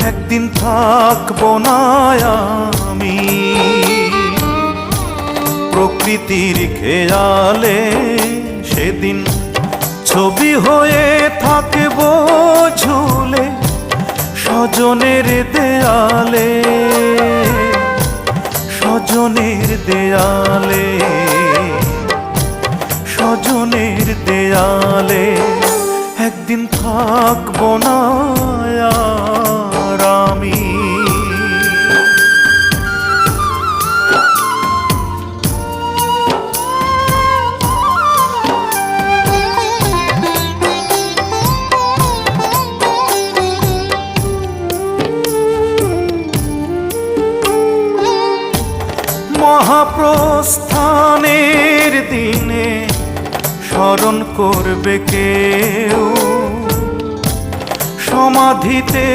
একদিন থাকবো না আমি প্রকৃতির খেয়ালে, সেদিন ছবি হয়ে থাকবো ঝুলে স্বজনের দেয়ালে, স্বজনের দেয়ালে, স্বজনের দেয়ালে। একদিন থাকবো না আর আমি। মহাপ্রস্থানের দিনে স্মরণ করবে কেউ, সমাধিতে